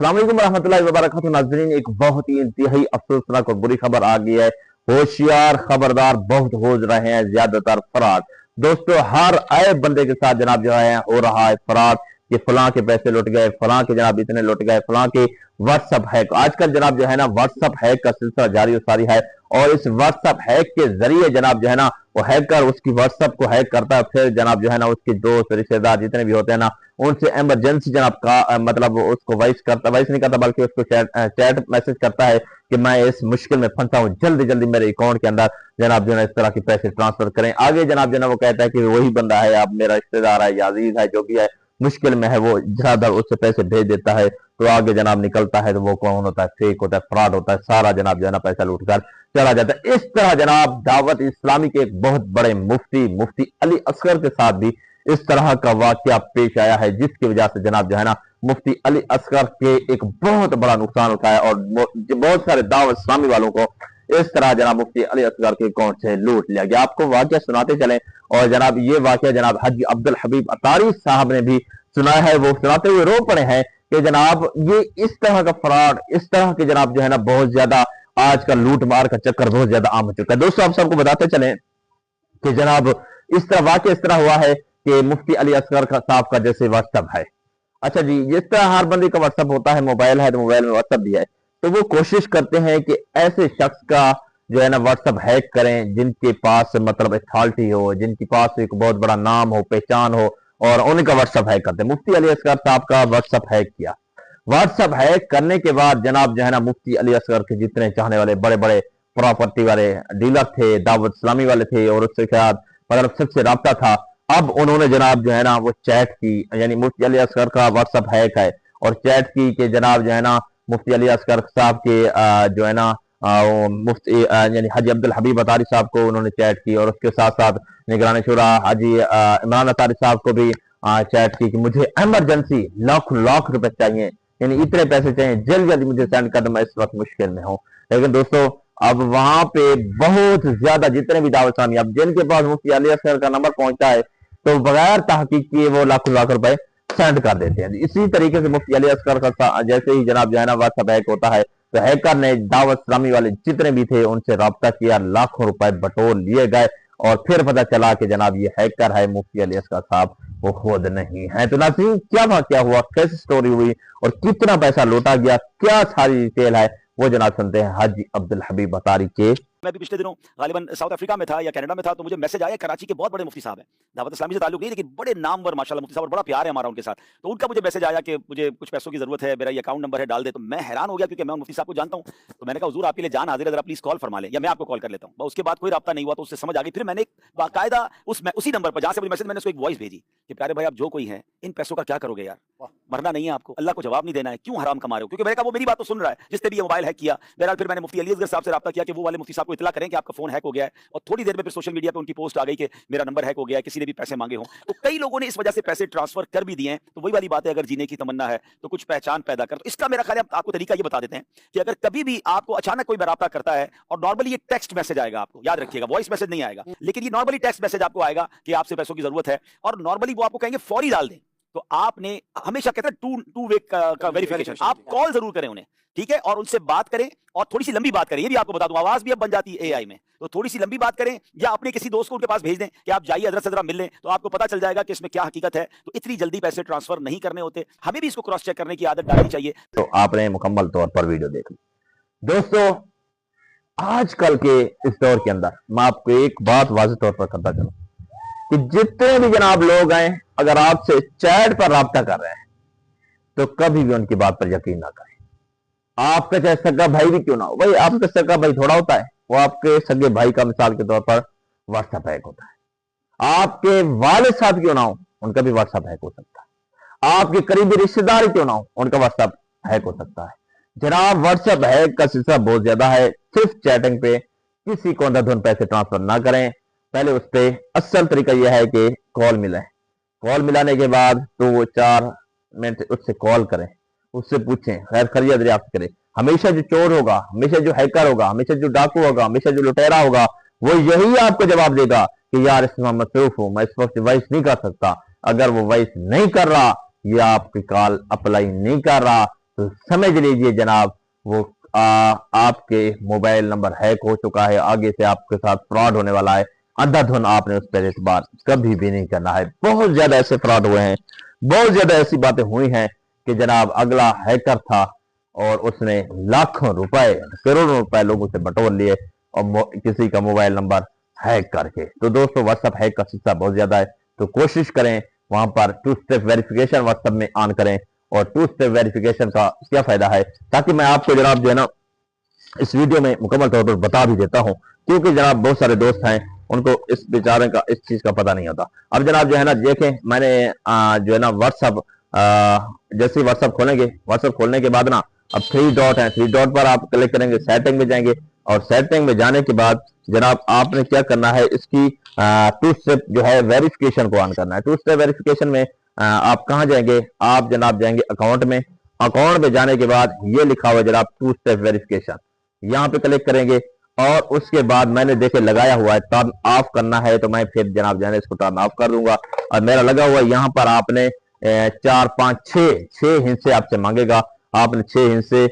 अस्सलाम वालेकुम रहमतुल्लाहि व बरकातहू। नाज़रीन, एक बहुत ही इंतहाई अफसोसनाक और बुरी खबर आ गई है। होशियार खबरदार, बहुत हो रहे हैं ज्यादातर फराड। दोस्तों, हर आए बंदे के साथ जनाब जो है हो रहा है फराड कि फलां के पैसे लुट गए, फलां के जनाब इतने लुट गए, फलां के व्हाट्सअप हैक। आजकल जनाब जो है ना व्हाट्सअप हैक का सिलसिला जारी सारी है और इस व्हाट्सअप हैक के जरिए जनाब जो है ना वो हैकर उसकी व्हाट्सअप को हैक करता है, फिर जनाब जो है ना उसके दोस्त रिश्तेदार जितने भी होते हैं ना उनसे इमरजेंसी जनाब का मतलब उसको वॉइस नहीं करता बल्कि उसको चैट मैसेज करता है कि मैं इस मुश्किल में फंसा हूं, जल्दी जल्दी मेरे अकाउंट के अंदर जनाब जो है इस तरह के पैसे ट्रांसफर करें। आगे जनाब जो है वो कहता है कि वही बंदा है, आप मेरा रिश्तेदार है या अजीज है, जो भी है मुश्किल में है, वो ज्यादा उससे पैसे भेज देता है। तो आगे जनाब निकलता है तो वो कौन होता है, फेक होता है, फ्रॉड होता है, सारा जनाब जो है ना पैसा लूट कर चला जाता है। इस तरह जनाब दावत इस्लामी के एक बहुत बड़े मुफ्ती अली असगर के साथ भी इस तरह का वाकया पेश आया है, जिसकी वजह से जनाब जो है ना मुफ्ती अली असगर के एक बहुत बड़ा नुकसान उठाया और बहुत सारे दावत इस्लामी वालों को इस तरह जनाब मुफ्ती अली असगर के अकाउंट से लूट लिया गया। आपको वाकया सुनाते चले और जनाब ये वाकया जनाब हाजी अब्दुल हबीब अतारी साहब ने भी सुनाया है। वो सुनाते हुए रो पड़े हैं कि जनाब ये इस तरह का फ्रॉड, इस तरह के जनाब जो है ना बहुत ज्यादा आजकल लूट मार का चक्कर बहुत ज्यादा आम हो चुका है। दोस्तों, आप सबको बताते चले कि जनाब इस तरह वाकया इस तरह हुआ है कि मुफ्ती अली असगर साहब का जैसे व्हाट्सअप है, अच्छा जी, जिस तरह हर बंदे का व्हाट्सअप होता है, मोबाइल है तो मोबाइल में व्हाट्सअप भी है, तो वो कोशिश करते हैं कि ऐसे शख्स का जो है ना व्हाट्सअप हैक करें जिनके पास मतलब अथॉरिटी हो, जिनके पास एक बहुत बड़ा नाम हो, पहचान हो, और उनका व्हाट्सअप हैक करते हैं। मुफ्ती अली असगर साहब का व्हाट्सअप हैक किया। व्हाट्सअप हैक करने के बाद जनाब जो है ना मुफ्ती अली असगर के जितने चाहने वाले बड़े बड़े प्रॉपर्टी वाले डीलर थे, दावत इस्लामी वाले थे और उसके साथ मतलब सबसे रब्ता था, अब उन्होंने जनाब जो है ना वो चैट की, यानी मुफ्ती अली असगर का व्हाट्सअप हैक है और चैट की कि जनाब जो है ना मुफ्ती अली असगर साहब के जो है ना मुफ्ती यानी हाजी अब्दुल हबीब अतारी साहब को उन्होंने चैट की और उसके साथ साथ निगरान शुरा हाजी इमरान अतारी साहब को भी चैट की कि मुझे इमरजेंसी लाख लाख रुपए चाहिए, यानी इतने पैसे चाहिए, जल्दी जल्दी मुझे सेंड कर दो, मैं इस वक्त मुश्किल में हूँ। लेकिन दोस्तों, अब वहां पे बहुत ज्यादा जितने भी दावत इस्लामी अब जिनके पास मुफ्ती अली असगर का नंबर पहुंचता है तो बगैर तहकीक किए वो लाखों लाख रुपए सेंड कर देते हैं। इसी तरीके से मुफ्ती अली असगर का जैसे ही जनाब जो है ना व्हाट्सएप हैक होता है तो हैकर ने दावत इस्लामी वाले जितने भी थे उनसे रब्ता किया, लाखों रुपए बटोर लिए गए और फिर पता चला कि जनाब ये हैकर है मुफ्ती अली असगर साहब, वो खुद नहीं है। तो नाज़रीन, क्या वाकया हुआ, कैसी स्टोरी हुई और कितना पैसा लूटा गया, क्या सारी डिटेल है, वो जनाब सुनते हैं हाजी अब्दुल हबीब अतारी के। मैं भी पिछले दिनों गालिबन साउथ अफ्रीका में था या कनाडा में था, तो मुझे मैसेज आया, कराची के बहुत बड़े मुफ्ती साहब हैं, दावत इस्लामी से ताल्लुक नहीं लेकिन बड़े नामवर माशाल्लाह मुफ्ती साहब, और बड़ा प्यार है हमारा उनके साथ। तो उनका मुझे मैसेज आया कि मुझे कुछ पैसों की जरूरत है, मेरा ये अकाउंट नंबर है, डाल दे। तो मैं हैरान हो गया क्योंकि मैं मुफ्ती साहब को जानता हूँ। तो मैंने कहा हुजूर आपके लिए जान हाजिर है, जरा प्लीज कॉल फरमा लें या मैं आपको कॉल कर लेता हूँ। उसके बाद कोई रब्ता नहीं हुआ, तो उससे समझ आ गई। फिर मैंने बाकायदा उसी नंबर पर जहां से मुझे मैसेज, मैंने उसको एक वॉइस भेजी कि प्यारे भाई आप जो कोई है इन पैसों का क्या करोगे यार, मरना नहीं है आपको, अल्लाह को जवाब नहीं देना है, क्यों हराम कमा रहे हो? क्योंकि मैंने कहा वो मेरी बात तो सुन रहा है जिसने भी ये मोबाइल हैक किया। बहरहाल फिर मैंने मुफ्ती अली असगर साहब से रब्ता किया कि वो वाले मुफ्ती साहब को इतला करें कि आपका फोन हैक हो गया है, और थोड़ी देर में फिर सोशल मीडिया पे उनकी पोस्ट आ गई कि मेरा नंबर हैक हो गया है, किसी ने भी पैसे मांगे हों। तो कई लोगों ने इस वजह से पैसे ट्रांसफर कर भी दिए हैं। तो वही वाली बात है, अगर जीने की तमन्ना है तो कुछ पहचान पैदा कर। तो इसका मेरा ख्याल है आपको तरीका ये बता देते हैं कि अगर कभी भी आपको अचानक कोई रब्ता करता है, और नॉर्मली ये टेक्स्ट मैसेज आएगा, आपको याद रखिएगा वॉइस मैसेज नहीं आएगा, लेकिन ये नॉर्मली टेक्स्ट मैसेज आपको आएगा कि आपसे पैसों की जरूरत है, और नॉर्मली वो आपको कहेंगे फौरी डाल दें। तो आपने हमेशा कहते हैं टू वे का वेरिफिकेशन, आप कॉल जरूर करें उन्हें, ठीक है, और उनसे बात करें और थोड़ी सी लंबी बात करें। ये भी आपको बता दूं, आवाज भी अब बन जाती है एआई में, तो थोड़ी सी लंबी बात करें या अपने किसी दोस्त को उनके पास भेज दें कि आप जाइए हजरत से जरा मिल लें, तो आपको पता चल जाएगा कि इसमें क्या हकीकत है। तो इतनी जल्दी पैसे ट्रांसफर नहीं करने होते, हमें भी इसको क्रॉस चेक करने की आदत डालनी चाहिए। तो आपने मुकम्मल तौर पर वीडियो देख ली। दोस्तों, आजकल के इस दौर के अंदर मैं आपको एक बात वाज़ेह तौर पर करता चलूं कि जितने भी जनाब लोग हैं, अगर आपसे चैट पर रब्ता कर रहे हैं तो कभी भी उनकी बात पर यकीन ना करें। आपका चाहे सगा भाई भी क्यों ना हो, भाई आपका सगा भाई थोड़ा होता है, वो आपके सगे भाई का मिसाल के तौर पर व्हाट्सएप हैक होता है। आपके वालिद साहब क्यों ना हो, उनका भी व्हाट्सएप हैक हो सकता है। आपके करीबी रिश्तेदार क्यों ना हो, उनका व्हाट्सएप हैक हो सकता है। जनाब व्हाट्सएप हैक का सिलसिला बहुत ज्यादा है। सिर्फ चैटिंग पे किसी को अंधाधुंध पैसे ट्रांसफर ना करें। पहले उस पर असल तरीका यह है कि कॉल मिले, कॉल मिलाने के बाद तो वो 4 मिनट उससे कॉल करें, उससे पूछें, खैर खैरियत दरियाफ्त करें। हमेशा जो चोर होगा, हमेशा जो हैकर होगा, हमेशा जो डाकू होगा, हमेशा जो लुटेरा होगा, वो यही आपको जवाब देगा कि यार इसमें मसरूफ हूं, मैं इस वक्त वॉइस नहीं कर सकता। अगर वो वॉइस नहीं कर रहा या आपकी कॉल अप्लाई नहीं कर रहा तो समझ लीजिए जनाब वो आपके मोबाइल नंबर हैक हो चुका है, आगे से आपके साथ फ्रॉड होने वाला है। अंधाधुन आपने उस पर एतबार कभी भी नहीं करना है। बहुत ज्यादा ऐसे फ्रॉड हुए हैं, बहुत ज्यादा ऐसी बातें हुई हैं कि जनाब अगला हैकर था और उसने लाखों रुपए, करोड़ों रुपए लोगों से बटोर लिए और किसी का मोबाइल नंबर हैक करके। तो दोस्तों व्हाट्सएप हैक का सिलसिला बहुत ज्यादा है, तो कोशिश करें वहां पर 2 स्टेप वेरिफिकेशन व्हाट्सएप में ऑन करें। और 2 स्टेप वेरिफिकेशन का क्या फायदा है, ताकि मैं आपको जनाब जो है ना इस वीडियो में मुकम्मल तौर पर बता भी देता हूं, क्योंकि जनाब बहुत सारे दोस्त हैं उनको इस बेचारे का इस चीज का पता नहीं होता। अब जनाब जो है ना देखें, मैंने जो है ना व्हाट्सएप जैसे व्हाट्सएप खोलेंगे, व्हाट्सएप खोलने के बाद ना अब 3 डॉट है, 3 डॉट पर आप क्लिक करेंगे, सेटिंग में जाएंगे और सेटिंग में जाने के बाद जनाब आपने क्या करना है, इसकी 2 स्टेप जो है वेरिफिकेशन को ऑन करना है। 2 स्टेप वेरिफिकेशन में आप कहां जाएंगे, आप जनाब जाएंगे अकाउंट में। अकाउंट में जाने के बाद ये लिखा हुआ जनाब 2 स्टेप वेरिफिकेशन, यहाँ पे क्लिक करेंगे और उसके बाद मैंने देखे लगाया हुआ है टर्न ऑफ करना है, तो मैं फिर जनाब जाने इसको टर्न ऑफ कर दूंगा। और मेरा लगा हुआ है यहाँ पर आपने 4 5 6 हिस्से आपसे मांगेगा, आपने 6 हिस्से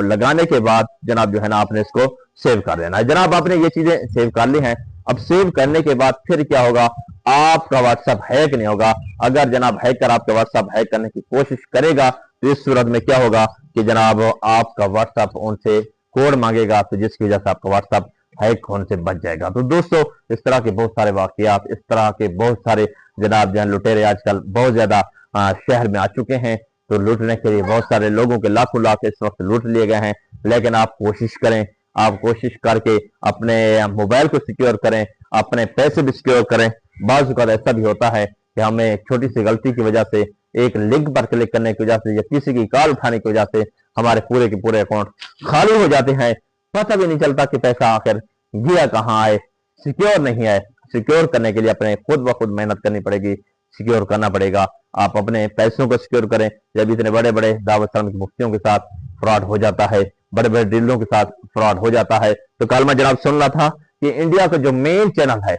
लगाने के बाद जनाब जो है ना आपने इसको सेव कर देना है। जनाब आपने ये चीजें सेव कर ली हैं। अब सेव करने के बाद फिर क्या होगा, आपका व्हाट्सएप हैक नहीं होगा। अगर जनाब हैकर आपका व्हाट्सएप हैक करने की कोशिश करेगा तो इस सूरत में क्या होगा कि जनाब आपका व्हाट्सएप उनसे कोड मांगेगा, तो जिसकी वजह से आपका व्हाट्सएप हैक होने से बच जाएगा। तो दोस्तों इस तरह के बहुत सारे वाकयात, इस तरह के बहुत सारे जनाब जहां लुटेरे आजकल बहुत ज्यादा शहर में आ चुके हैं। तो लूटने के लिए बहुत सारे लोगों के लाखों लाख इस वक्त लूट लिए गए हैं। लेकिन आप कोशिश करें, आप कोशिश करके अपने मोबाइल को सिक्योर करें, अपने पैसे भी सिक्योर करें। बाज़ औक़ात ऐसा भी होता है कि हमें छोटी सी गलती की वजह से, एक लिंक पर क्लिक करने की वजह से या किसी की कॉल उठाने की वजह से हमारे पूरे के पूरे अकाउंट खाली हो जाते हैं। पता भी नहीं चलता कि पैसा आखिर गया कहाँ है, सिक्योर नहीं है। सिक्योर करने के लिए अपने खुद ब खुद मेहनत करनी पड़ेगी, सिक्योर करना पड़ेगा। आप अपने पैसों को सिक्योर करें। जब इतने बड़े बड़े दावत इस्लामी मुफ्तियों के साथ फ्रॉड हो जाता है, बड़े बड़े डीलरों के साथ फ्रॉड हो जाता है, तो कल मैं जनाब सुन रहा था कि इंडिया का जो मेन चैनल है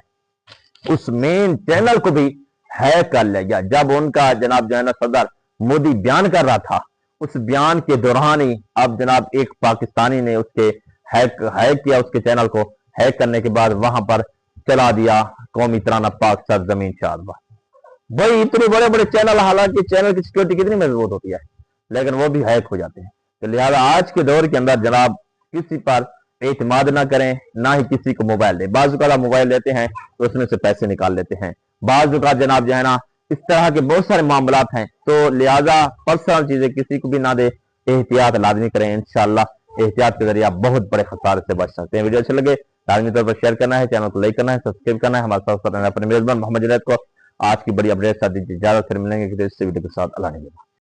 उस मेन चैनल को भी हैक कर लिया गया। जब उनका जनाब जो है ना सदर मोदी बयान कर रहा था, उस बयान के दौरान ही अब जनाब एक पाकिस्तानी ने उसके हैक किया, उसके चैनल को हैक करने के बाद वहां पर चला दिया कौमी तराना पाक सरजमीन शादबा। भाई इतने बड़े बड़े चैनल, हालांकि चैनल की सिक्योरिटी कितनी मजबूत होती है, लेकिन वो भी हैक हो जाते हैं। तो लिहाजा आज के दौर के अंदर जनाब किसी पर एतमाद ना करें, ना ही किसी को मोबाइल दें। बाज़ औक़ात मोबाइल लेते हैं तो उसमें से पैसे निकाल लेते हैं। बाज़ औक़ात जनाब जो है ना इस तरह के बहुत सारे मामलात हैं, तो लिहाजा पर्सनल चीजें किसी को भी ना दे, एहतियात लाजमी करें। इंशाअल्लाह एहतियात के जरिए आप बहुत बड़े खसारे से बच सकते हैं। वीडियो अच्छे लगे लाजमी तौर पर शेयर करना है, चैनल को लाइक करना है, सब्सक्राइब करना है। हमारे साथ अपने मेजबान मोहम्मद जुनैद को आज की बड़ी अपडेट साथ दीजिए। इजाजत, फिर मिलेंगे किसी वीडियो के साथ। अल्लाह ने